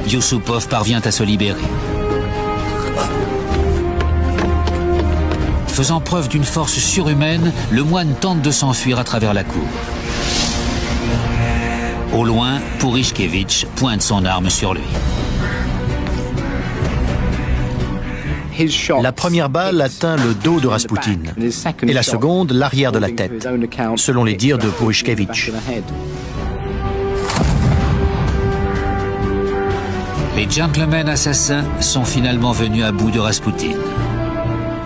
Yusupov parvient à se libérer. Faisant preuve d'une force surhumaine, le moine tente de s'enfuir à travers la cour. Au loin, Purishkevich pointe son arme sur lui. La première balle atteint le dos de Rasputin et la seconde l'arrière de la tête, selon les dires de Purishkevich. Les gentlemen assassins sont finalement venus à bout de Rasputin.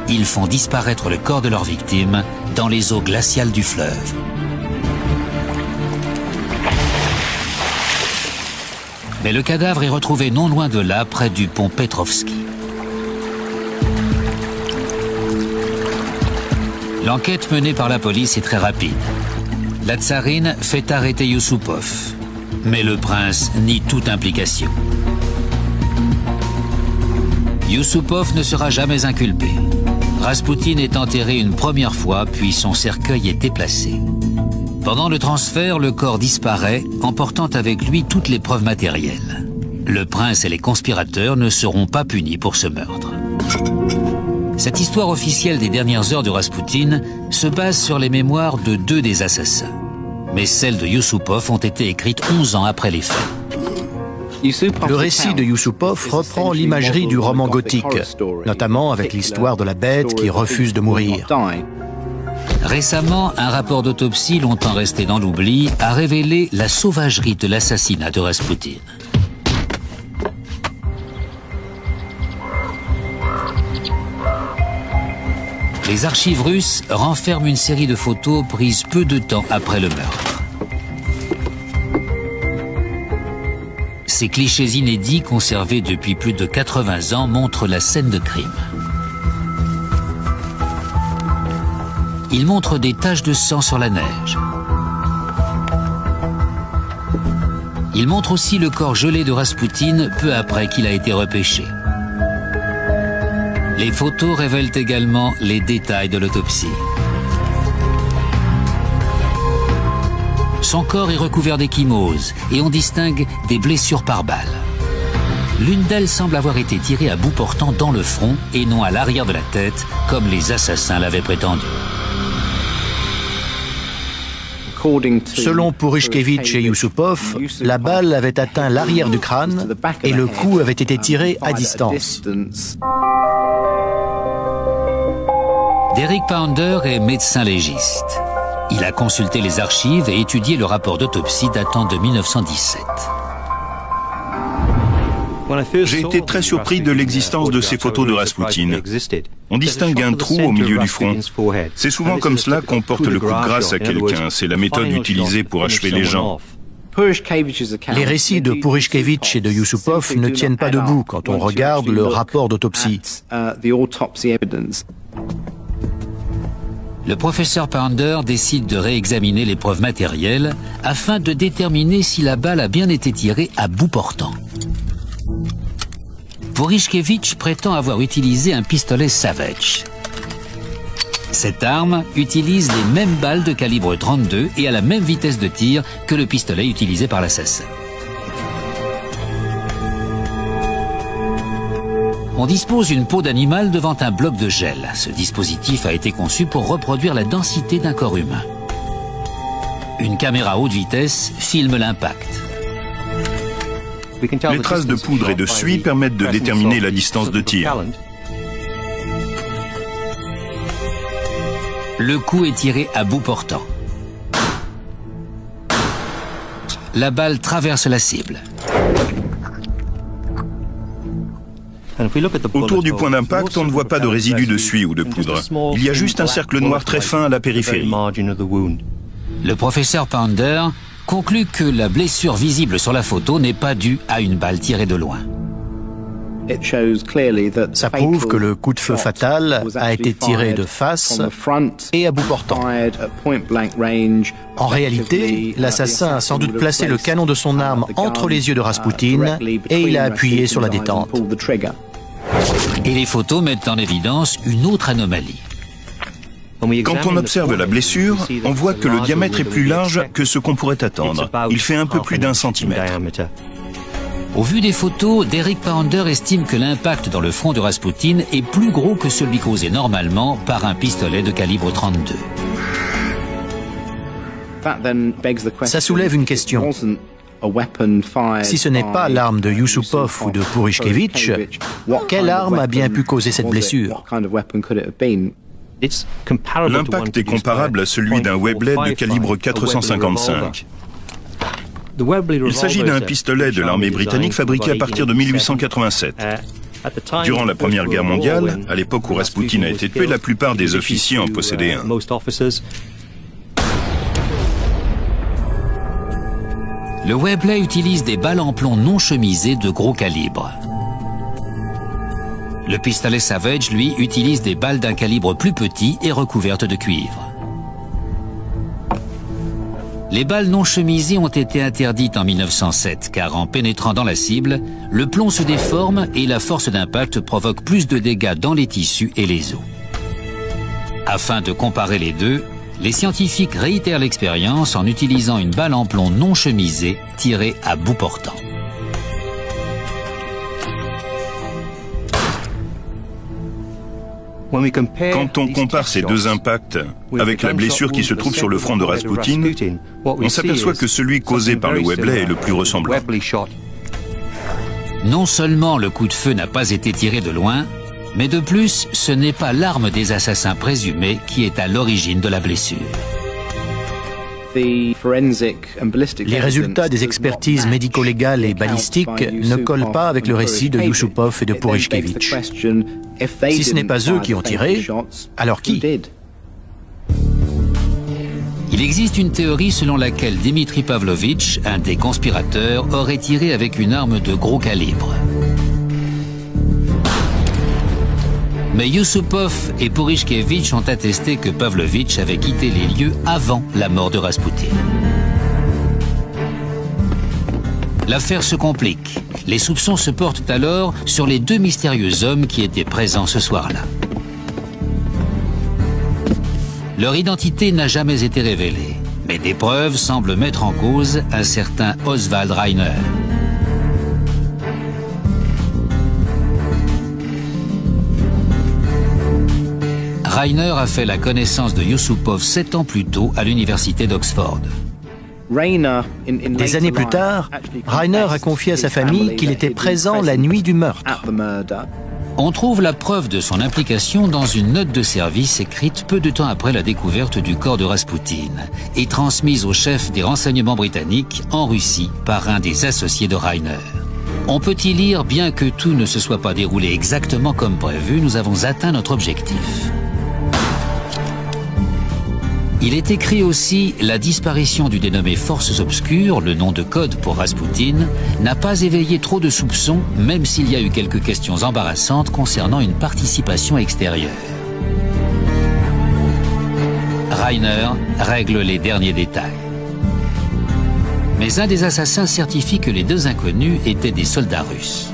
Ils font disparaître le corps de leur victime dans les eaux glaciales du fleuve. Mais le cadavre est retrouvé non loin de là, près du pont Petrovski. L'enquête menée par la police est très rapide. La tsarine fait arrêter Yusupov, mais le prince nie toute implication. Yusupov ne sera jamais inculpé. Rasputin est enterré une première fois, puis son cercueil est déplacé. Pendant le transfert, le corps disparaît, emportant avec lui toutes les preuves matérielles. Le prince et les conspirateurs ne seront pas punis pour ce meurtre. Cette histoire officielle des dernières heures de Rasputin se base sur les mémoires de 2 des assassins. Mais celles de Yusupov ont été écrites 11 ans après les faits. Le récit de Yusupov reprend l'imagerie du roman gothique, notamment avec l'histoire de la bête qui refuse de mourir. Récemment, un rapport d'autopsie longtemps resté dans l'oubli a révélé la sauvagerie de l'assassinat de Rasputin. Les archives russes renferment une série de photos prises peu de temps après le meurtre. Ces clichés inédits conservés depuis plus de 80 ans montrent la scène de crime. Ils montrent des taches de sang sur la neige. Ils montrent aussi le corps gelé de Rasputin peu après qu'il a été repêché. Les photos révèlent également les détails de l'autopsie. Son corps est recouvert d'ecchymoses et on distingue des blessures par balle. L'une d'elles semble avoir été tirée à bout portant dans le front et non à l'arrière de la tête, comme les assassins l'avaient prétendu. Selon Purishkevich et Yusupov, la balle avait atteint l'arrière du crâne et le coup avait été tiré à distance. Derek Pounder est médecin légiste. Il a consulté les archives et étudié le rapport d'autopsie datant de 1917. J'ai été très surpris de l'existence de ces photos de Rasputin. On distingue un trou au milieu du front. C'est souvent comme cela qu'on porte le coup de grâce à quelqu'un. C'est la méthode utilisée pour achever les gens. Les récits de Purishkevich et de Yusupov ne tiennent pas debout quand on regarde le rapport d'autopsie. Le professeur Pounder décide de réexaminer les preuves matérielles afin de déterminer si la balle a bien été tirée à bout portant. Purishkevich prétend avoir utilisé un pistolet Savage. Cette arme utilise les mêmes balles de calibre 32 et à la même vitesse de tir que le pistolet utilisé par l'assassin. On dispose une peau d'animal devant un bloc de gel. Ce dispositif a été conçu pour reproduire la densité d'un corps humain. Une caméra haute vitesse filme l'impact. Les traces de poudre et de suie permettent de déterminer la distance de tir. Le coup est tiré à bout portant. La balle traverse la cible. Autour du point d'impact, on ne voit pas de résidus de suie ou de poudre. Il y a juste un cercle noir très fin à la périphérie. Le professeur Pounder conclut que la blessure visible sur la photo n'est pas due à une balle tirée de loin. Ça prouve que le coup de feu fatal a été tiré de face et à bout portant. En réalité, l'assassin a sans doute placé le canon de son arme entre les yeux de Rasputin et il a appuyé sur la détente. Et les photos mettent en évidence une autre anomalie. Quand on observe la blessure, on voit que le diamètre est plus large que ce qu'on pourrait attendre. Il fait un peu plus d'1 centimètre. Au vu des photos, Derek Pounder estime que l'impact dans le front de Rasputin est plus gros que celui causé normalement par un pistolet de calibre 32. Ça soulève une question. Si ce n'est pas l'arme de Yusupov ou de Purishkevich, quelle arme a bien pu causer cette blessure? L'impact est comparable à celui d'un Webley de calibre 455. Il s'agit d'un pistolet de l'armée britannique fabriqué à partir de 1887. Durant la Première Guerre mondiale, à l'époque où Rasputin a été tué, la plupart des officiers en possédaient un. Le Webley utilise des balles en plomb non chemisées de gros calibre. Le pistolet Savage, lui, utilise des balles d'un calibre plus petit et recouvertes de cuivre. Les balles non chemisées ont été interdites en 1907, car en pénétrant dans la cible, le plomb se déforme et la force d'impact provoque plus de dégâts dans les tissus et les os. Afin de comparer les deux, les scientifiques réitèrent l'expérience en utilisant une balle en plomb non chemisée tirée à bout portant. Quand on compare ces deux impacts avec la blessure qui se trouve sur le front de Rasputin, on s'aperçoit que celui causé par le Webley est le plus ressemblant. Non seulement le coup de feu n'a pas été tiré de loin, mais de plus, ce n'est pas l'arme des assassins présumés qui est à l'origine de la blessure. Les résultats des expertises médico-légales et balistiques ne collent pas avec le récit de Yusupov et de Purishkevich. Si ce n'est pas eux qui ont tiré, alors qui? Il existe une théorie selon laquelle Dmitri Pavlovitch, un des conspirateurs, aurait tiré avec une arme de gros calibre. Mais Yusupov et Purishkevich ont attesté que Pavlovitch avait quitté les lieux avant la mort de Rasputin. L'affaire se complique. Les soupçons se portent alors sur les deux mystérieux hommes qui étaient présents ce soir-là. Leur identité n'a jamais été révélée, mais des preuves semblent mettre en cause un certain Oswald Reiner. Reiner a fait la connaissance de Yusupov 7 ans plus tôt à l'université d'Oxford. Des années plus tard, Reiner a confié à sa famille qu'il était présent la nuit du meurtre. On trouve la preuve de son implication dans une note de service écrite peu de temps après la découverte du corps de Rasputin et transmise au chef des renseignements britanniques en Russie par un des associés de Reiner. On peut y lire, bien que tout ne se soit pas déroulé exactement comme prévu, nous avons atteint notre objectif. Il est écrit aussi « La disparition du dénommé Forces Obscures, le nom de code pour Rasputin, n'a pas éveillé trop de soupçons, même s'il y a eu quelques questions embarrassantes concernant une participation extérieure. » Reiner règle les derniers détails. Mais un des assassins certifie que les deux inconnus étaient des soldats russes.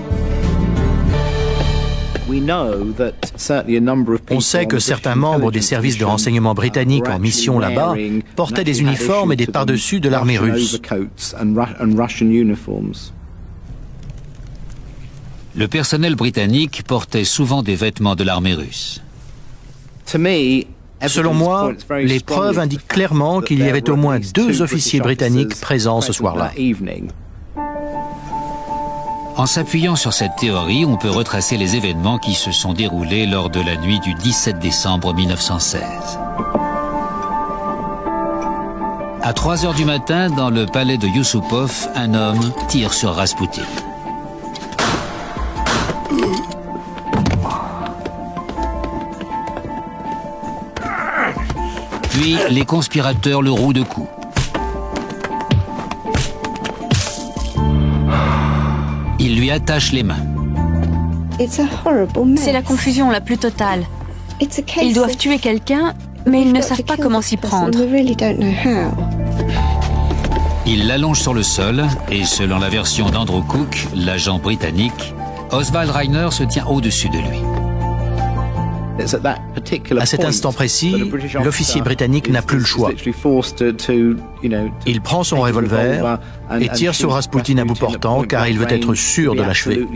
On sait que certains membres des services de renseignement britanniques en mission là-bas portaient des uniformes et des pardessus de l'armée russe. Le personnel britannique portait souvent des vêtements de l'armée russe. Selon moi, les preuves indiquent clairement qu'il y avait au moins 2 officiers britanniques présents ce soir-là. En s'appuyant sur cette théorie, on peut retracer les événements qui se sont déroulés lors de la nuit du 17 décembre 1916. À 3 heures du matin, dans le palais de Yusupov, un homme tire sur Rasputin. Puis, les conspirateurs le rouent de coups. Ils lui attachent les mains. C'est la confusion la plus totale. Ils doivent tuer quelqu'un, mais ils ne savent pas comment s'y prendre. Ils l'allongent sur le sol et, selon la version d'Andrew Cook, l'agent britannique, Oswald Reiner se tient au-dessus de lui. À cet instant précis, l'officier britannique n'a plus le choix. Il prend son revolver et tire sur Rasputin à bout portant car il veut être sûr de l'achever.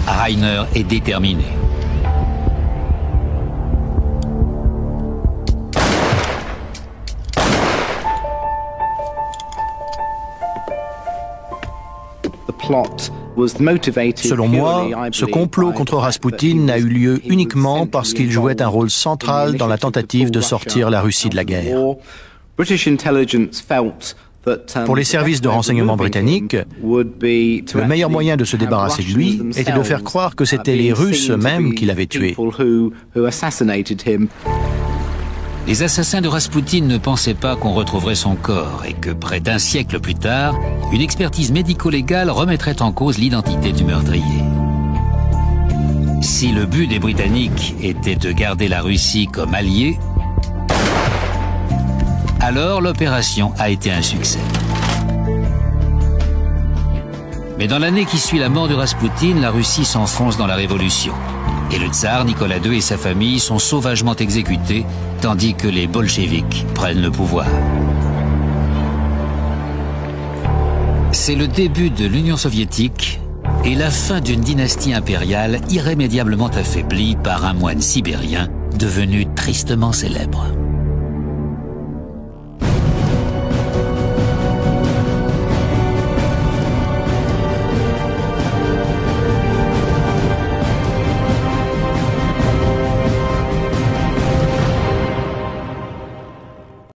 Rainer est déterminé. Selon moi, ce complot contre Rasputin n'a eu lieu uniquement parce qu'il jouait un rôle central dans la tentative de sortir la Russie de la guerre. Pour les services de renseignement britanniques, le meilleur moyen de se débarrasser de lui était de faire croire que c'était les Russes eux-mêmes qui l'avaient tué. Les assassins de Rasputin ne pensaient pas qu'on retrouverait son corps et que près d'un siècle plus tard, une expertise médico-légale remettrait en cause l'identité du meurtrier. Si le but des Britanniques était de garder la Russie comme alliée, alors l'opération a été un succès. Mais dans l'année qui suit la mort de Rasputin, la Russie s'enfonce dans la révolution. Et le tsar Nicolas II et sa famille sont sauvagement exécutés, tandis que les bolcheviks prennent le pouvoir. C'est le début de l'Union soviétique et la fin d'une dynastie impériale irrémédiablement affaiblie par un moine sibérien devenu tristement célèbre.